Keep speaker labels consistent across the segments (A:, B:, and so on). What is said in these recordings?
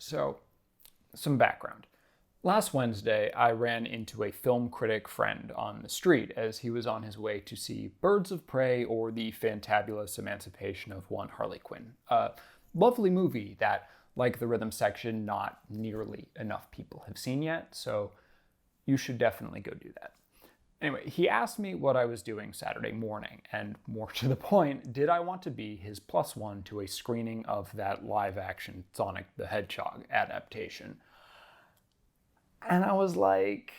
A: So, some background. Last Wednesday, I ran into a film critic friend on the street as he was on his way to see Birds of Prey or The Fantabulous Emancipation of One Harley Quinn. A lovely movie that, like the rhythm section, not nearly enough people have seen yet, so you should definitely go do that. Anyway, he asked me what I was doing Saturday morning, and more to the point, did I want to be his plus one to a screening of that live-action Sonic the Hedgehog adaptation? And I was like,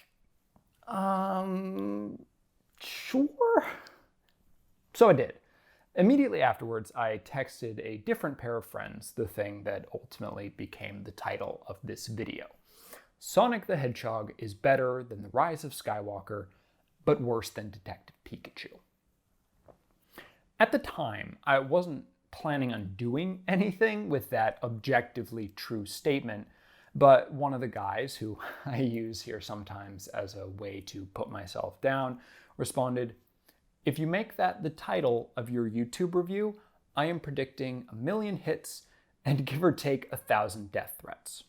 A: sure. So I did. Immediately afterwards, I texted a different pair of friends the thing that ultimately became the title of this video. Sonic the Hedgehog is better than the Rise of Skywalker, but worse than Detective Pikachu. At the time, I wasn't planning on doing anything with that objectively true statement, but one of the guys, who I use here sometimes as a way to put myself down, responded, "If you make that the title of your YouTube review, I am predicting 1 million hits and give or take 1,000 death threats."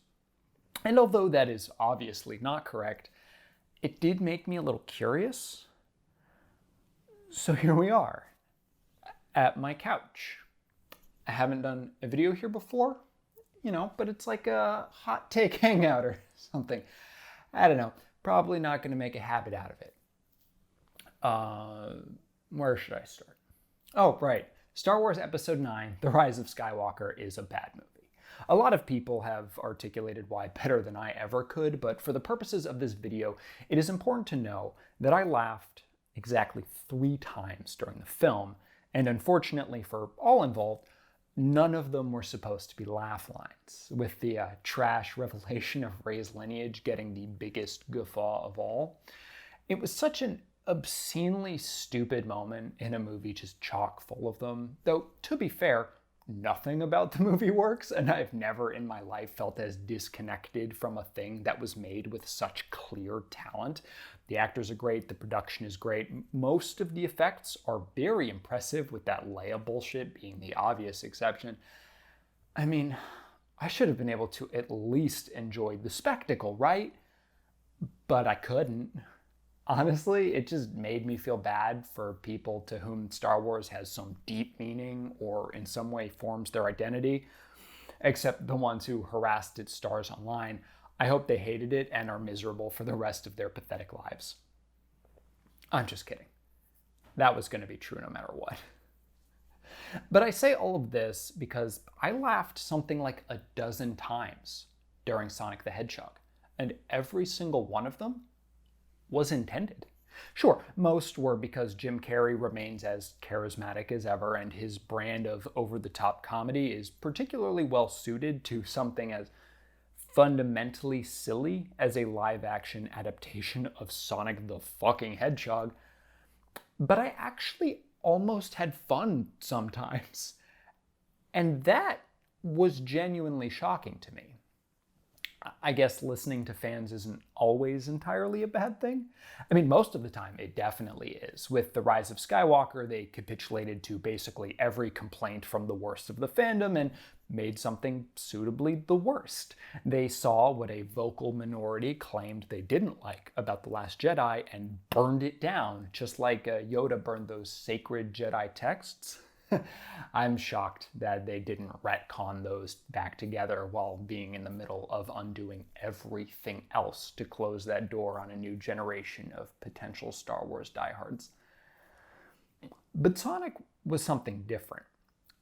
A: And although that is obviously not correct, it did make me a little curious. So here we are, at my couch. I haven't done a video here before, but it's like a hot take hangout or something. I don't know. Probably not going to make a habit out of it. Where should I start? Oh, right. Star Wars Episode 9, The Rise of Skywalker, is a bad movie. A lot of people have articulated why better than I ever could, but for the purposes of this video, it is important to know that I laughed exactly 3 times during the film, and unfortunately for all involved, none of them were supposed to be laugh lines, with the trash revelation of Rey's lineage getting the biggest guffaw of all. It was such an obscenely stupid moment in a movie just chock full of them, though to be fair, nothing about the movie works, and I've never in my life felt as disconnected from a thing that was made with such clear talent. The actors are great, the production is great, most of the effects are very impressive, with that Leia bullshit being the obvious exception. I mean, I should have been able to at least enjoy the spectacle, right? But I couldn't. Honestly, it just made me feel bad for people to whom Star Wars has some deep meaning or in some way forms their identity, except the ones who harassed its stars online. I hope they hated it and are miserable for the rest of their pathetic lives. I'm just kidding. That was going to be true no matter what. But I say all of this because I laughed something like 12 times during Sonic the Hedgehog, and every single one of them was intended. Sure, most were because Jim Carrey remains as charismatic as ever, and his brand of over-the-top comedy is particularly well suited to something as fundamentally silly as a live-action adaptation of Sonic the fucking Hedgehog. But I actually almost had fun sometimes. And that was genuinely shocking to me. I guess listening to fans isn't always entirely a bad thing. I mean, most of the time it definitely is. With The Rise of Skywalker, they capitulated to basically every complaint from the worst of the fandom and made something suitably the worst. They saw what a vocal minority claimed they didn't like about The Last Jedi and burned it down, just like Yoda burned those sacred Jedi texts. I'm shocked that they didn't retcon those back together while being in the middle of undoing everything else to close that door on a new generation of potential Star Wars diehards. But Sonic was something different.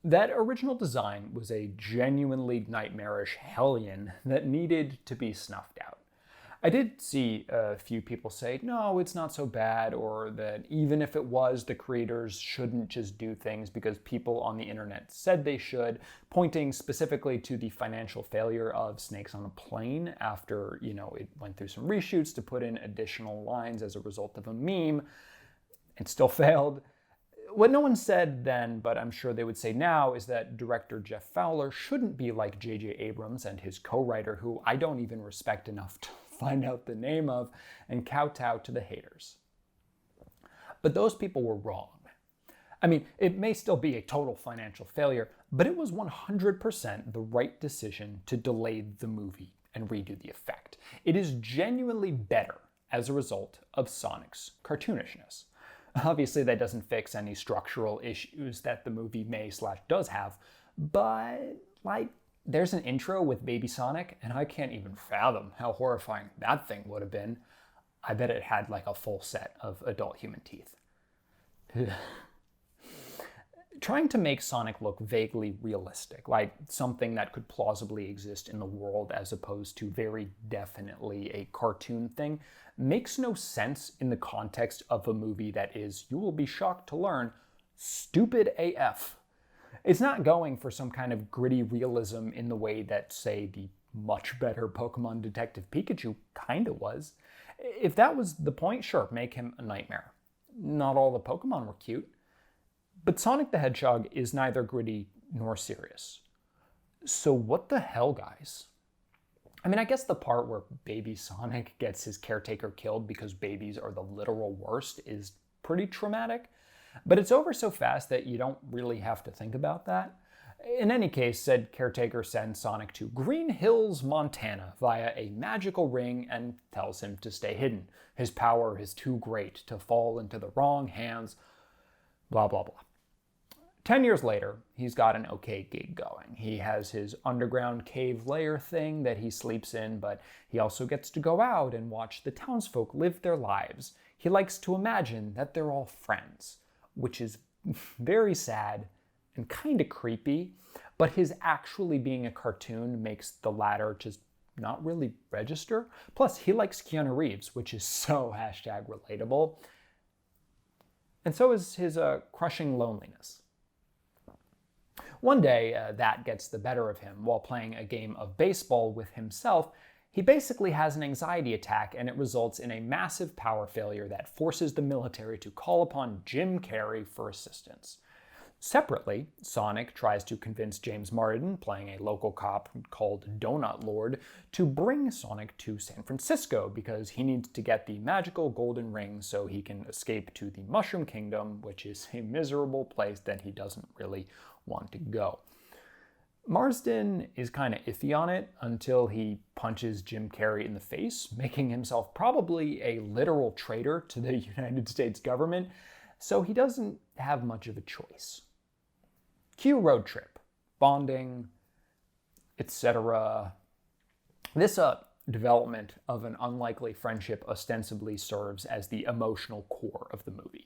A: That original design was a genuinely nightmarish hellion that needed to be snuffed out. I did see a few people say, no, it's not so bad, or that even if it was, the creators shouldn't just do things because people on the internet said they should, pointing specifically to the financial failure of Snakes on a Plane after, it went through some reshoots to put in additional lines as a result of a meme. It still failed. What no one said then, but I'm sure they would say now, is that director Jeff Fowler shouldn't be like J.J. Abrams and his co-writer, who I don't even respect enough to find out the name of, and kowtow to the haters. But those people were wrong. I mean, it may still be a total financial failure, but it was 100% the right decision to delay the movie and redo the effect. It is genuinely better as a result of Sonic's cartoonishness. Obviously, that doesn't fix any structural issues that the movie may/does have, but, like, there's an intro with Baby Sonic, and I can't even fathom how horrifying that thing would have been. I bet it had, like, a full set of adult human teeth. Trying to make Sonic look vaguely realistic, like something that could plausibly exist in the world as opposed to very definitely a cartoon thing, makes no sense in the context of a movie that is, you will be shocked to learn, stupid AF. It's not going for some kind of gritty realism in the way that, say, the much better Pokemon Detective Pikachu kinda was. If that was the point, sure, make him a nightmare. Not all the Pokemon were cute. But Sonic the Hedgehog is neither gritty nor serious. So what the hell, guys? I mean, I guess the part where baby Sonic gets his caretaker killed because babies are the literal worst is pretty traumatic, but it's over so fast that you don't really have to think about that. In any case, said caretaker sends Sonic to Green Hills, Montana via a magical ring and tells him to stay hidden. His power is too great to fall into the wrong hands, blah, blah, blah. 10 years later, he's got an okay gig going. He has his underground cave lair thing that he sleeps in, but he also gets to go out and watch the townsfolk live their lives. He likes to imagine that they're all friends, which is very sad and kind of creepy, but his actually being a cartoon makes the latter just not really register. Plus, he likes Keanu Reeves, which is so #relatable. And so is his crushing loneliness. One day, that gets the better of him. While playing a game of baseball with himself, he basically has an anxiety attack, and it results in a massive power failure that forces the military to call upon Jim Carrey for assistance. Separately, Sonic tries to convince James Martin, playing a local cop called Donut Lord, to bring Sonic to San Francisco because he needs to get the magical golden ring so he can escape to the Mushroom Kingdom, which is a miserable place that he doesn't really want to go. Marsden is kind of iffy on it until he punches Jim Carrey in the face, making himself probably a literal traitor to the United States government, so he doesn't have much of a choice. Cue road trip, bonding, etc. This development of an unlikely friendship ostensibly serves as the emotional core of the movie.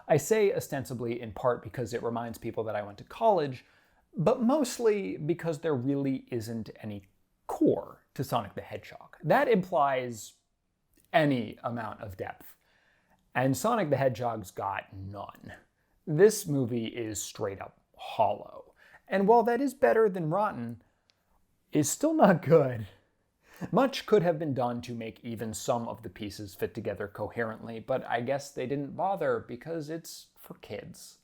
A: I say ostensibly in part because it reminds people that I went to college, but mostly because there really isn't any core to Sonic the Hedgehog. That implies any amount of depth. And Sonic the Hedgehog's got none. This movie is straight up hollow. And while that is better than rotten, it's still not good. Much could have been done to make even some of the pieces fit together coherently, but I guess they didn't bother because it's for kids.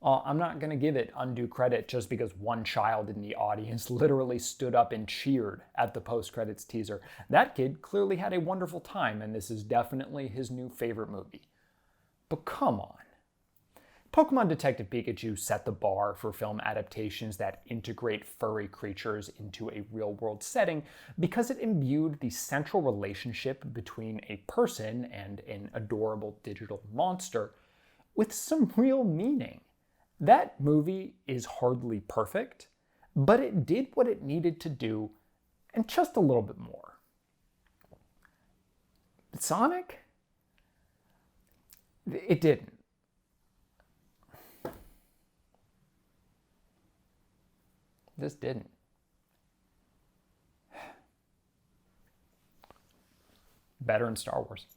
A: I'm not going to give it undue credit just because one child in the audience literally stood up and cheered at the post-credits teaser. That kid clearly had a wonderful time, and this is definitely his new favorite movie. But come on. Pokemon Detective Pikachu set the bar for film adaptations that integrate furry creatures into a real-world setting because it imbued the central relationship between a person and an adorable digital monster with some real meaning. That movie is hardly perfect, but it did what it needed to do and just a little bit more. Sonic? It didn't. This didn't. Better in Star Wars.